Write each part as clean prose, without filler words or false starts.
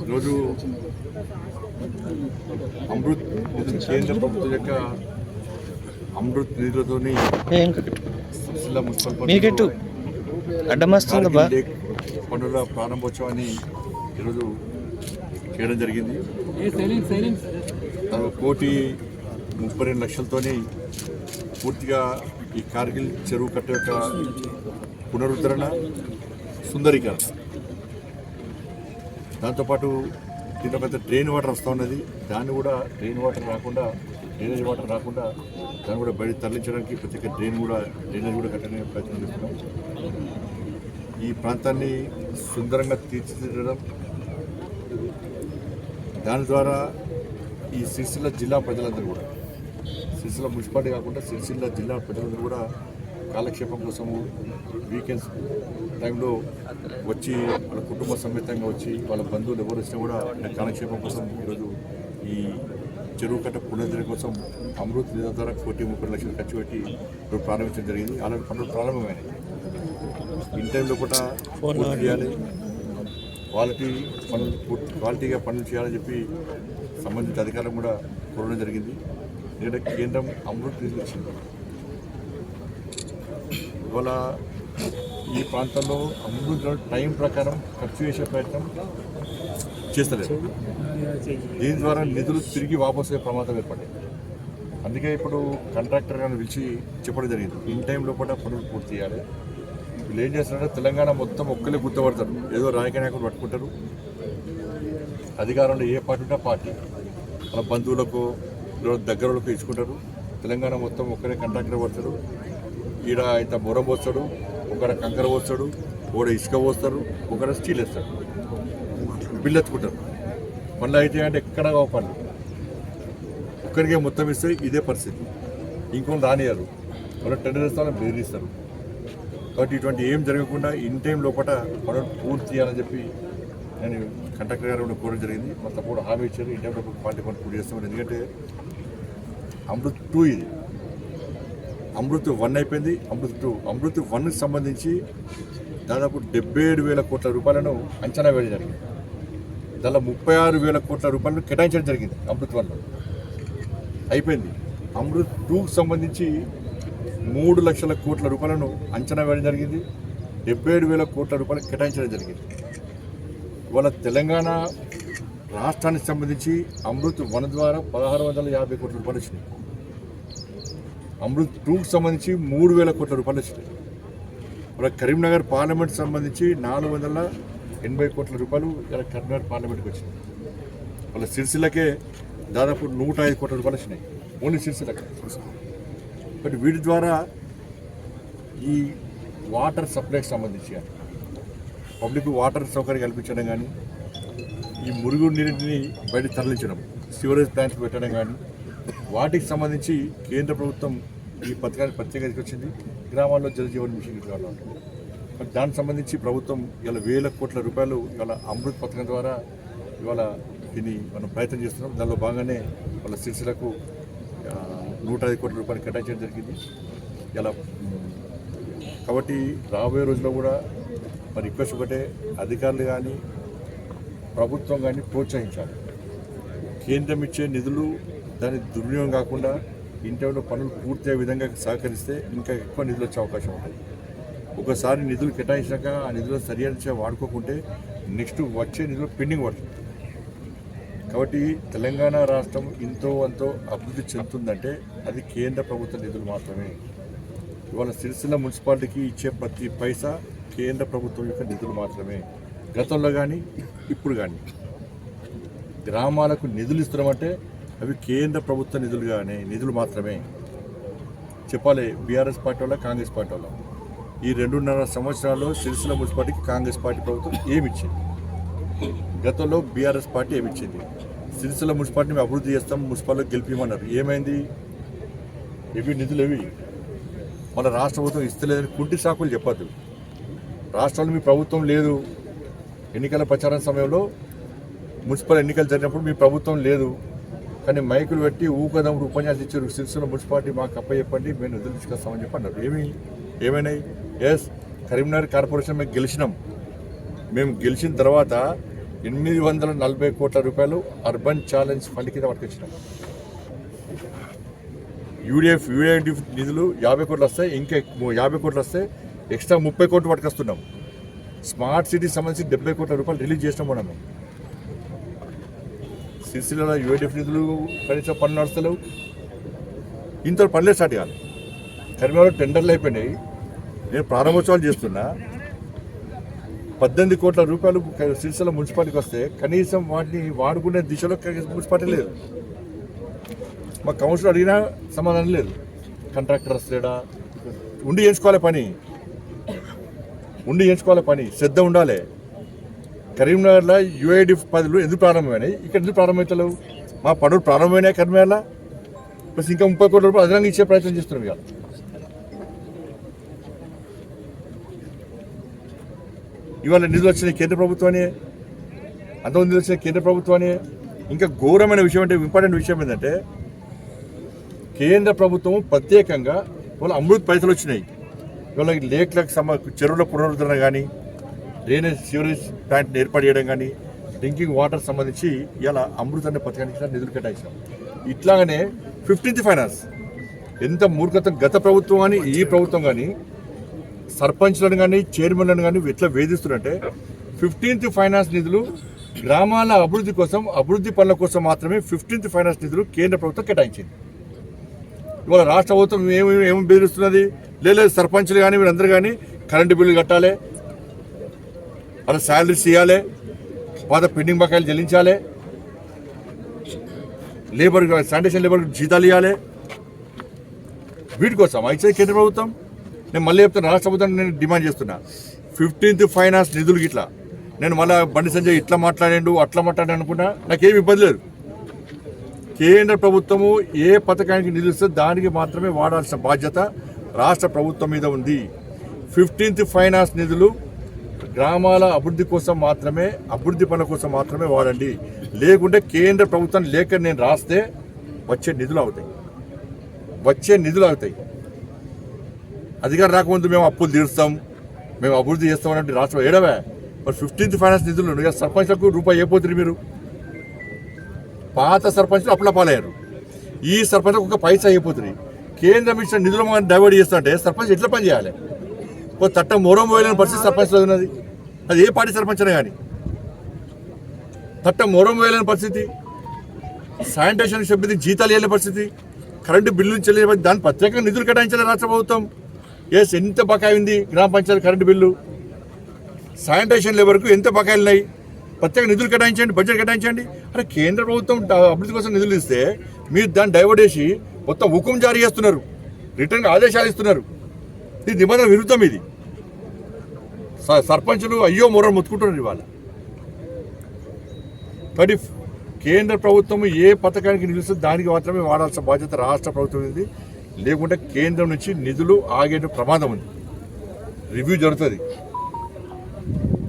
ఈరోజు అమృత్ కేంద్ర ప్రభుత్వం యొక్క అమృత్ నిధులతోని సిరిసిల్ల మున్సిపల్ పనుల ప్రారంభోత్సవాన్ని ఈరోజు చేయడం జరిగింది. 1,32,00,000తోని పూర్తిగా ఈ కార్గిల్ చెరువు కట్ట యొక్క పునరుద్ధరణ, సుందరీకరణ, దాంతోపాటు దీంట్లో పెద్ద డ్రైన్ వాటర్ వస్తూ ఉన్నది. దాన్ని కూడా డ్రైనేజ్ వాటర్ రాకుండా దాన్ని కూడా బయట తరలించడానికి ప్రత్యేక డ్రైనేజ్ కూడా కట్టడానికి ప్రయత్నం చేస్తున్నాం. ఈ ప్రాంతాన్ని సుందరంగా తీర్చిదిద్దడం, దాని ద్వారా ఈ సిరిసిల్ల జిల్లా ప్రజలందరూ కూడా, సిరిసిల్ల మున్సిపాలిటీ కాకుండా సిరిసిల్ల జిల్లా ప్రజలందరూ కూడా కాలక్షేపం కోసము వీకెండ్స్ టైంలో వచ్చి వాళ్ళ కుటుంబ సమేతంగా వచ్చి వాళ్ళ బంధువులు ఎవరు వచ్చినా కూడా కాలక్షేపం కోసం ఈరోజు ఈ చెరువు కట్ట పునరుద్ధరణ కోసం అమృత్ నిధుల ద్వారా 1,30,00,000 ఖర్చు పెట్టి ఇప్పుడు ప్రారంభించడం జరిగింది. అలాంటి పనులు ప్రారంభమైనాయి. ఇన్ టైంలో కూడా పూర్తి చేయాలి, క్వాలిటీగా పనులు చేయాలని చెప్పి సంబంధిత అధికారులు కూడా కోరడం జరిగింది. ఎందుకంటే కేంద్రం అమృత్ నిధులు ఇచ్చింది. ఇవాళ ఈ ప్రాంతంలో అమృత్ టైం ప్రకారం ఖర్చు చేసే ప్రయత్నం చేస్తలేదు. దీని ద్వారా నిధులు తిరిగి వాపసు అయ్యే ప్రమాదం ఏర్పడింది. అందుకే ఇప్పుడు కాంట్రాక్టర్ గారిని పిలిచి చెప్పడం జరిగింది, ఇన్ టైం లోపల పనులు పూర్తి చేయాలి. వీళ్ళు ఏం చేస్తున్నారంటే తెలంగాణ మొత్తం ఒక్కలే గుర్తుపడతారు, ఏదో రాజకీయ నాయకులు పట్టుకుంటారు. అధికారంలో ఏ పార్టీ ఉంటే పార్టీ వాళ్ళ బంధువులకు దగ్గరలకు ఇచ్చుకుంటారు. తెలంగాణ మొత్తం ఒక్కరే కాంట్రాక్టర్ పడతారు. ఈడ ఇంత బొర పోస్తాడు, ఒకడ కంకర పోస్తాడు, ఒకడ ఇసుక పోస్తారు, ఒకడ స్టీల్ వేస్తాడు, బిల్లు ఎత్తుకుంటారు. పనులు అయితే అంటే ఎక్కడ పనులు ఒక్కరికే మొత్తం ఇస్తే ఇదే పరిస్థితి. ఇంకొన్ని రానియారు, వాళ్ళు టెండర్ ఇస్తారని బెదిరిస్తారు. కాబట్టి ఇటువంటి ఏం జరగకుండా ఇన్ టైం లోపల పనులు పూర్తి చేయాలని చెప్పి నేను కాంట్రాక్టర్ గారు కోరడం జరిగింది. మరి తప్పుడు హామీ ఇచ్చారు, ఇన్ టైం లోపల పార్టీ పనులు పూర్తి చేస్తామని. ఎందుకంటే అమృత్ 2 ఇది, అమృత్ 1 అయిపోయింది, అమృత్ 2. అమృత్ 1కి సంబంధించి దాదాపు 77,000 కోట్ల రూపాయలను అంచనా వేయడం జరిగింది. దానిలో 36,000 కోట్ల రూపాయలను కేటాయించడం జరిగింది. అమృత్ 1లో అయిపోయింది. అమృత్ 2కి సంబంధించి 3,00,000 కోట్ల రూపాయలను అంచనా వేయడం జరిగింది. 77,000 కోట్ల రూపాయలు కేటాయించడం జరిగింది. ఇవాళ తెలంగాణ రాష్ట్రానికి సంబంధించి అమృత్ 1 ద్వారా 1,650 కోట్ల రూపాయలు వచ్చినాయి. అమృత్ 2కి సంబంధించి 3,000 కోట్ల రూపాయలు వచ్చినాయి. ఇలా కరీంనగర్ పార్లమెంట్ సంబంధించి 480 కోట్ల రూపాయలు ఇలా కరీంనగర్ పార్లమెంట్కి వచ్చినాయి. వాళ్ళ సిరిసిల్లకే దాదాపు 105 కోట్ల రూపాయలు వచ్చినాయి, ఓన్లీ సిరిసిల్లకే. బట్ వీటి ద్వారా ఈ వాటర్ సప్లైకి సంబంధించి కానీ, పబ్లిక్ వాటర్ సౌకర్యం కల్పించడం కానీ, ఈ మురుగు నీటిని బయట తరలించడం, సివరేజ్ ప్లాంట్స్ పెట్టడం కానీ, వాటికి సంబంధించి కేంద్ర ప్రభుత్వం ఈ పథకాన్ని ప్రత్యేకంగా తీసుకొచ్చింది. గ్రామాల్లో జలజీవన్ మిషన్ కావాలి. మరి దానికి సంబంధించి ప్రభుత్వం ఇవాళ 1,000 కోట్ల రూపాయలు ఇవాళ అమృత్ పథకం ద్వారా ఇవాళ దీన్ని మనం ప్రయత్నం చేస్తున్నాం. దానిలో భాగంగానే వాళ్ళ సిరిసిల్లకు 105 కోట్ల రూపాయలు కేటాయించడం జరిగింది ఇలా. కాబట్టి రాబోయే రోజుల్లో కూడా మరి రిక్వెస్ట్ ఒకటే, అధికారులు కానీ ప్రభుత్వం కానీ ప్రోత్సహించాలి. కేంద్రం ఇచ్చే నిధులు దాని దుర్వినియోగం కాకుండా ఇంటర్లో పనులు పూర్తయ్యే విధంగా సహకరిస్తే ఇంకా ఎక్కువ నిధులు వచ్చే అవకాశం ఉంటుంది. ఒకసారి నిధులు కేటాయించాక ఆ నిధులు సరైన వాడుకోకుంటే నెక్స్ట్ వచ్చే నిధులు పెండింగ్ పడుతుంది. కాబట్టి తెలంగాణ రాష్ట్రం ఇంతో అంతో అభివృద్ధి చెందుతుందంటే అది కేంద్ర ప్రభుత్వ నిధులు మాత్రమే. ఇవాళ సిరిసిల్ల మున్సిపాలిటీకి ఇచ్చే ప్రతి పైసా కేంద్ర ప్రభుత్వం యొక్క నిధులు మాత్రమే. గతంలో కానీ ఇప్పుడు కానీ గ్రామాలకు నిధులు ఇస్తున్నామంటే అవి కేంద్ర ప్రభుత్వ నిధులు మాత్రమే. చెప్పాలి బీఆర్ఎస్ పార్టీ వల్ల, కాంగ్రెస్ పార్టీ వల్ల ఈ 2.5 సంవత్సరాల్లో సిరిసిల్ల మున్సిపాలిటీకి కాంగ్రెస్ పార్టీ ప్రభుత్వం ఏమిచ్చింది? గతంలో బీఆర్ఎస్ పార్టీ ఏమిచ్చింది? సిరిసిల్ల మున్సిపాలిటీని అభివృద్ధి చేస్తాం, మున్సిపాలిటీ గెలిపిమన్నారు. ఏమైంది? ఇవి నిధులు ఏవి? మన రాష్ట్ర ప్రభుత్వం ఇస్తలేదని కుంటి సాకులు చెప్పద్దు. రాష్ట్రంలో మీ ప్రభుత్వం లేదు, ఎన్నికల ప్రచారం సమయంలో మున్సిపల్ ఎన్నికలు జరిగినప్పుడు మీ ప్రభుత్వం లేదు కానీ మైకులు పెట్టి ఊకదమ్ముడు ఉపన్యాసం ఇచ్చారు. సిరిసిల్ల మున్సిపాలిటీ మాకు అప్పచెప్పండి, మేము నిధులు తీసుకొస్తామని చెప్పి అన్నారు. ఏమైనాయి? ఎస్, కరీంనగర్ కార్పొరేషన్ మేము గెలిచినాం, మేము గెలిచిన తర్వాత 840 కోట్ల రూపాయలు అర్బన్ ఛాలెంజ్ ఫండ్ కింద పట్టుకొచ్చినాం. యూడిఎఫ్ నిధులు 50 కోట్లు వస్తాయి, ఇంకా 50 కోట్లు వస్తే ఎక్స్ట్రా 30 కోట్లు పట్టుకొస్తున్నాం. స్మార్ట్ సిటీ సంబంధించి 70 కోట్ల రూపాయలు రిలీజ్ చేసినాం. మనము సిరిసిల్లలో యూడిఎఫ్ నిధులు కనీసం పనులు నడుస్తలేవు. ఇంత పనులే స్టార్ట్ కాదు. కరీంనగర్లో టెండర్లు అయిపోయినాయి. నేను ప్రారంభోత్సవాలు చేస్తున్నా. 18 కోట్ల రూపాయలు సిరిసిల్ల మున్సిపాలిటీకి వస్తే కనీసం వాటిని వాడుకునే దిశలో మున్సిపాలిటీ లేదు. మా కౌన్సిలర్ అడిగినా సమాధానం లేదు. కాంట్రాక్టర్స్ లేడా, ఉండి చేయించుకోవాలి పని, శ్రద్ధ ఉండాలి. కరీంనగర్లో యూఐడిఎఫ్ పనులు ఎందుకు ప్రారంభమైనాయి, ఇక్కడ ఎందుకు ప్రారంభమవుతలేవు? మా పనులు ప్రారంభమైనాయి కరీంనగర్లో, ప్లస్ ఇంకా 30 కోట్ల రూపాయలు అదనంగా ఇచ్చే ప్రయత్నం చేస్తున్నాం. ఇవాళ నిధులు వచ్చినాయి కేంద్ర ప్రభుత్వాన్ని, అంతమంది నిధులు వచ్చినాయి కేంద్ర ప్రభుత్వాన్ని. ఇంకా ఘోరమైన విషయం అంటే, ఇంపార్టెంట్ విషయం ఏంటంటే, కేంద్ర ప్రభుత్వం ప్రత్యేకంగా ఇవాళ అమృత్ పైసలు వచ్చినాయి. ఇవాళ లేక్లకు చెరువుల పునరుద్ధరణ కానీ, డ్రైనేజ్ సివరేజ్ ప్లాంట్ ఏర్పాటు చేయడం కానీ, డ్రింకింగ్ వాటర్ సంబంధించి ఇలా అమృత్ అనే పథకానికి నిధులు కేటాయించాం. ఇట్లాగనే 15th ఫైనాన్స్ ఎంత మూర్ఖతం, గత ప్రభుత్వం కానీ ఈ ప్రభుత్వం కానీ సర్పంచ్లను కానీ చైర్మన్లను కానీ ఎట్లా వేధిస్తున్నారంటే, 15th ఫైనాన్స్ నిధులు గ్రామాల అభివృద్ధి కోసం, అభివృద్ధి పనుల కోసం మాత్రమే 15th ఫైనాన్స్ నిధులు కేంద్ర ప్రభుత్వం కేటాయించింది. ఇవాళ రాష్ట్ర ప్రభుత్వం ఏమి బెదిరిస్తున్నది? లేదు సర్పంచ్లు కానీ వీళ్ళందరూ కానీ కరెంటు బిల్లు కట్టాలి, వాళ్ళ శాలరీస్ ఇవ్వాలి, పాత పెండింగ్ బకాయిలు చెల్లించాలి, లేబర్ శానిటేషన్ లేబర్ జీతాలు ఇవ్వాలి. వీటి కోసం అయితే కేంద్ర ప్రభుత్వం, నేను మళ్ళీ చెప్తున్నా, రాష్ట్ర ప్రభుత్వం నేను డిమాండ్ చేస్తున్నా, 15th ఫైనాన్స్ నిధులు ఇట్లా. నేను మళ్ళీ బండి సంజయ్ ఇట్లా మాట్లాడాడు అట్లా మాట్లాడాను అనుకున్నా, నాకేమి ఇబ్బంది లేదు. కేంద్ర ప్రభుత్వము ఏ పథకానికి నిధులు ఇస్తే దానికి మాత్రమే వాడాల్సిన బాధ్యత రాష్ట్ర ప్రభుత్వం మీద ఉంది. 15th ఫైనాన్స్ నిధులు గ్రామాల అభివృద్ధి కోసం మాత్రమే, అభివృద్ధి పనుల కోసం మాత్రమే వాడండి. లేకుంటే కేంద్ర ప్రభుత్వం లేఖ నేను రాస్తే వచ్చే నిధులు అవుతాయి. అధికారం రాకముందు మేము అప్పులు తీరుస్తాం, మేము అభివృద్ధి చేస్తామని రాష్ట్రం ఏడవే. మరి 15th ఫైనాన్స్ నిధులు సర్పంచ్లకు రూపాయి అయిపోతుంది. మీరు పాత సర్పంచ్లు అప్పుల పాలయ్యారు, ఈ సర్పంచ్లకు ఒక పైసా అయిపోతుంది. కేంద్రం ఇచ్చిన నిధులు మనం డైవర్ట్ చేస్తుంటే సర్పంచ్ ఎట్లా పని చేయాలి? తట్ట మొరం పోయలేని పరిస్థితి సర్పంచ్లో ఉన్నది. అది ఏ పార్టీ సర్పంచ్ అయినా కానీ తట్ట మొరం పోయలేని పరిస్థితి, శానిటేషన్ సిబ్బంది జీతాలు ఇవ్వలేని పరిస్థితి, కరెంటు బిల్లులు చెల్లిన దాని ప్రత్యేకంగా నిధులు కేటాయించాలి రాష్ట్ర ప్రభుత్వం. ఎంత బకాయి ఉంది గ్రామ పంచాయతీ కరెంటు బిల్లు, శానిటేషన్ లేబర్కు ఎంత బకాయిలు ఉన్నాయి, ప్రత్యేక నిధులు కేటాయించండి, బడ్జెట్ కేటాయించండి. అరే కేంద్ర ప్రభుత్వం అభివృద్ధి కోసం నిధులు ఇస్తే మీరు దాన్ని డైవర్ట్ చేసి మొత్తం హుకుం జారీ చేస్తున్నారు, రిటర్న్గా ఆదేశాలు ఇస్తున్నారు. ఇది నిబంధన విరుద్ధం. ఇది సర్పంచులు అయ్యో మొర మొత్తుకుంటున్నారు ఇవాళ. కానీ కేంద్ర ప్రభుత్వం ఏ పథకానికి నిలుస్తే దానికి మాత్రమే వాడాల్సిన బాధ్యత రాష్ట్ర ప్రభుత్వం ఉంది. లేకుంటే కేంద్రం నుంచి నిధులు ఆగే ప్రమాదం ఉంది. రివ్యూ జరుగుతుంది.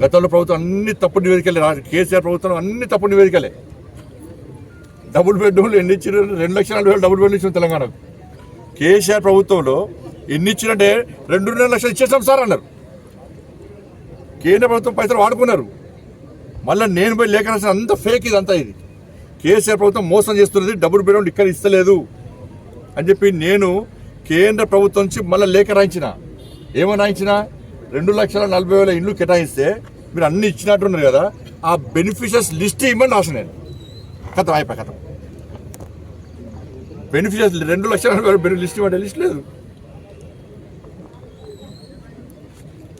గతంలో ప్రభుత్వం అన్ని తప్పుడు నివేదికలే, కేసీఆర్ ప్రభుత్వం అన్ని తప్పుడు నివేదికలే. డబుల్ బెడ్రూమ్లు ఎన్ని ఇచ్చారు? 2,40,000 డబుల్ బెడ్రూమ్ ఇచ్చిన తెలంగాణకు. కేసీఆర్ ప్రభుత్వంలో ఎన్ని ఇచ్చినట్టే 2.5 లక్షలు ఇచ్చేసాం సార్ అన్నారు. కేంద్ర ప్రభుత్వం పైసలు వాడుకున్నారు. మళ్ళీ నేను పోయి లేఖ రాసిన అంత ఫేక్ ఇదంతా. ఇది కేసీఆర్ ప్రభుత్వం మోసం చేస్తున్నది, డబుల్ బెడ్రూమ్ ఇక్కడ ఇస్తలేదు అని చెప్పి నేను కేంద్ర ప్రభుత్వం నుంచి మళ్ళీ లేఖ రాయించిన. ఏమని రాయించిన? 2,40,000 ఇండ్లు కేటాయిస్తే మీరు అన్ని ఇచ్చినట్టున్నారు కదా, ఆ బెనిఫిషియర్స్ లిస్ట్ ఇవ్వమని రాసిన నేను. కథ అయిపోయి కథ బెనిఫిషియర్స్ 2,40,000 లిస్ట్ ఇవ్వండి, లిస్ట్ లేదు.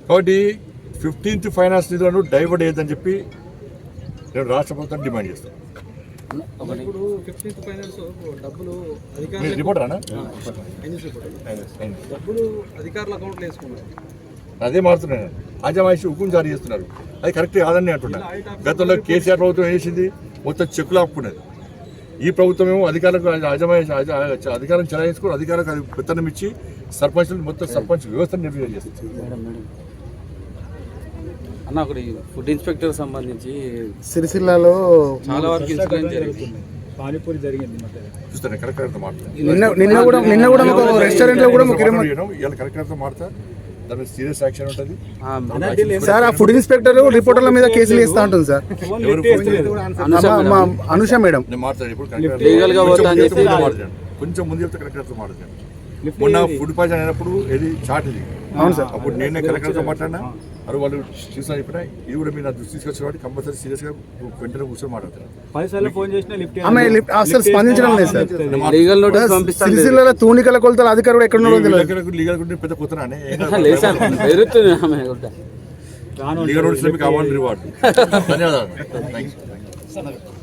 కాబట్టి 15th ఫైనాన్స్ నిధులను డైవర్ట్ అయ్యేదని చెప్పి నేను రాష్ట్ర ప్రభుత్వాన్ని డిమాండ్ చేస్తాను. రిపోర్ట్ రానా? అదే మారుతున్నాను. ఆజమాయిషి హుకుం జారీ చేస్తున్నారు. అది కరెక్ట్ కాదని అంటున్నా. గతంలో కేసీఆర్ ప్రభుత్వం ఏం చేసింది? మొత్తం చెక్కులు ఆపుకున్నది. ఈ ప్రభుత్వం ఏమో అధికారం చెలాయించుకుని అధికారులకు అది పెత్తనం ఇచ్చి సర్పంచులు మొత్తం సర్పంచ్ వ్యవస్థను నిర్వహణ చేస్తుంది. అన్న ఒకటి ఫుడ్ ఇన్స్పెక్టర్ సంబంధించి సిరిసిల్లలో చాలా వరకు ఇన్సిడెంట్ జరిగింది. పానీపూరి జరిగింది. చూస్తాను కలెక్టర్తో మాట్లాడతాను. నిన్న కూడా రెస్టారెంట్ లో కూడా కలెక్టర్తో మాట్లాడతా దాని సీరియస్ యాక్షన్ ఉంటుంది. సార్ ఆ ఫుడ్ ఇన్స్పెక్టర్ రిపోర్టర్ల మీద కేసులు ఇస్తా ఉంటుంది సార్. మా అనుష మేడం నేను మాట్లాడాను ఇప్పుడు లీగల్ గా పోతా అని చెప్పి మాట్లాడాను. కొంచెం ముందు చెప్తే కలెక్టర్తో మాట్లాడాను. మొన్న ఫుడ్ పాయిజన్ అయినప్పుడు ఏది చాట్ ఇది. అవును సార్. అప్పుడు నేనే కలెక్టర్తో మాట్లాడినా. అది వాళ్ళు చూసిన చెప్పినా ఇది కూడా మీరు నా దృష్టి తీసుకొచ్చిన వాటి కంపల్సరీ సీరియస్గా వెంటనే కూర్చొని మాట్లాడుతున్నాను. ఆమె అసలు స్పందించడం లేదు సార్. లీగల్ నోటీస్ పంపిస్తాను. సిరిసిల్ల తూనికల కొలతల అధికారుడు ఎక్కడ ఉన్నాడో తెలియదు. లీగల్ గురించి పెద్ద కొత్తనానే లేదు సార్, పెరుగుతుంది ఆమె కూడా. లీగల్ నోటీస్ మీకు అవార్డు రివార్డు. ధన్యవాదాలు. Thank you.